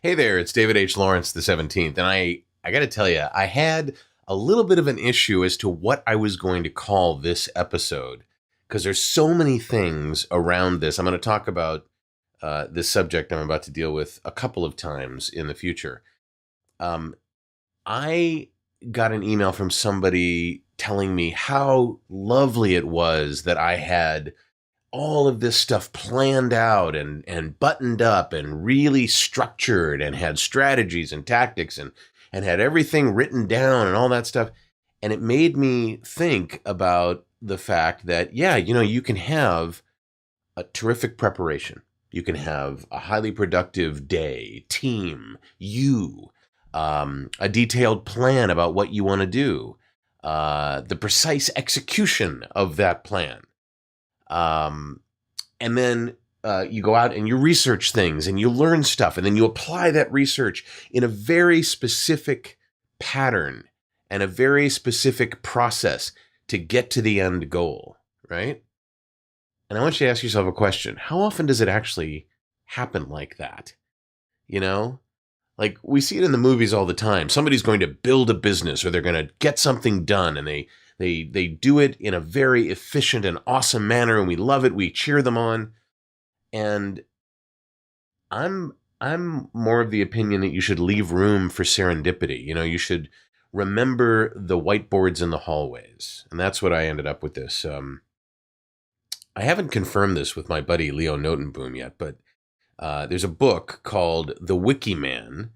Hey there, it's David H. Lawrence the 17th, and I got to tell you, I had a little bit of an issue as to what I was going to call this episode because there's so many things around this. I'm going to talk about this subject I'm about to deal with a couple of times in the future. Um, I got an email from somebody telling me how lovely it was that I had all of this stuff planned out and buttoned up and really structured and had strategies and tactics and had everything written down and all that stuff. And it made me think about the fact that, yeah, you can have a terrific preparation. You can have a highly productive day, team, a detailed plan about what you want to do, the precise execution of that plan. And then you go out and you research things and you learn stuff, and then you apply that research in a very specific pattern and a very specific process to get to the end goal, right? And I want you to ask yourself a question. How often does it actually happen like that? You know? Like, we see it in the movies all the time. Somebody's going to build a business or they're going to get something done, and they do it in a very efficient and awesome manner, and we love it. We cheer them on. And I'm more of the opinion that you should leave room for serendipity. You should remember the whiteboards in the hallways. And that's what I ended up with this. I haven't confirmed this with my buddy Leo Notenboom yet, but there's a book called The Wiki Man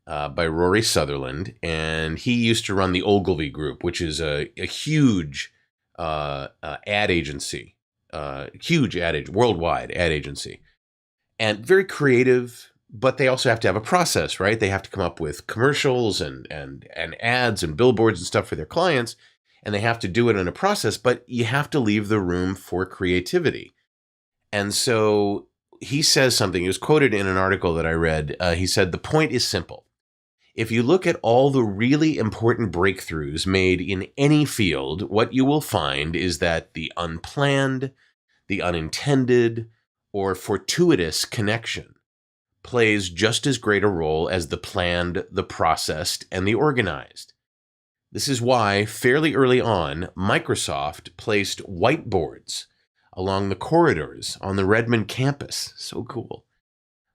by Rory Sutherland, and he used to run the Ogilvy Group, which is a huge ad agency, worldwide ad agency, and very creative. But they also have to have a process, right? They have to come up with commercials and ads and billboards and stuff for their clients, and they have to do it in a process. But you have to leave the room for creativity, and so he says something. He was quoted in an article that I read. He said, "The point is simple. If you look at all the really important breakthroughs made in any field, what you will find is that the unplanned, the unintended, or fortuitous connection plays just as great a role as the planned, the processed, and the organized. This is why, fairly early on, Microsoft placed whiteboards along the corridors on the Redmond campus." So cool.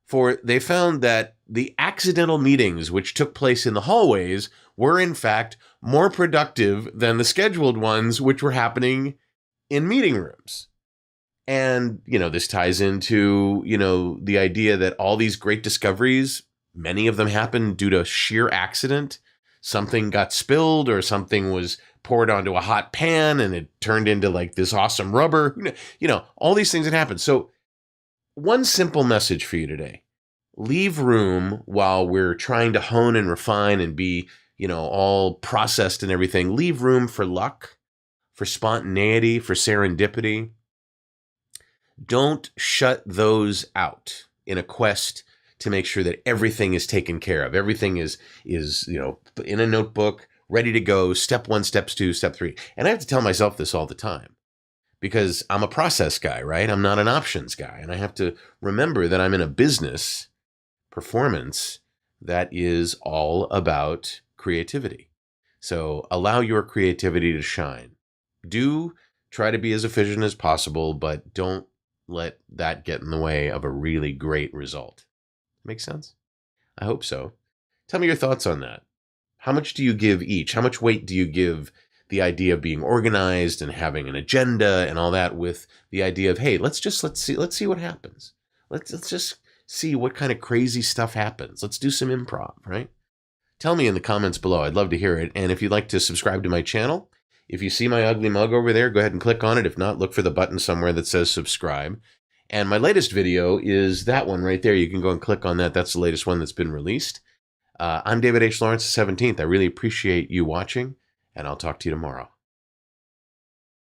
"For they found that the accidental meetings which took place in the hallways were in fact more productive than the scheduled ones which were happening in meeting rooms." And, this ties into, the idea that all these great discoveries, many of them happened due to sheer accident. Something got spilled or something was poured onto a hot pan and it turned into like this awesome rubber. All these things that happen. So one simple message for you today: leave room while we're trying to hone and refine and be, all processed and everything. Leave room for luck, for spontaneity, for serendipity. Don't shut those out in a quest to make sure that everything is taken care of. Everything is in a notebook, ready to go, step 1, steps 2, step 3. And I have to tell myself this all the time because I'm a process guy, right? I'm not an options guy. And I have to remember that I'm in a business performance that is all about creativity. So allow your creativity to shine. Do try to be as efficient as possible, but don't let that get in the way of a really great result. Make sense? I hope so. Tell me your thoughts on that. How much do you give each? How much weight do you give the idea of being organized and having an agenda and all that with the idea of, hey, let's see what happens. Let's just see what kind of crazy stuff happens. Let's do some improv, right? Tell me in the comments below. I'd love to hear it. And if you'd like to subscribe to my channel, if you see my ugly mug over there, go ahead and click on it. If not, look for the button somewhere that says subscribe. And my latest video is that one right there. You can go and click on that. That's the latest one that's been released. I'm David H. Lawrence, the 17th. I really appreciate you watching, and I'll talk to you tomorrow.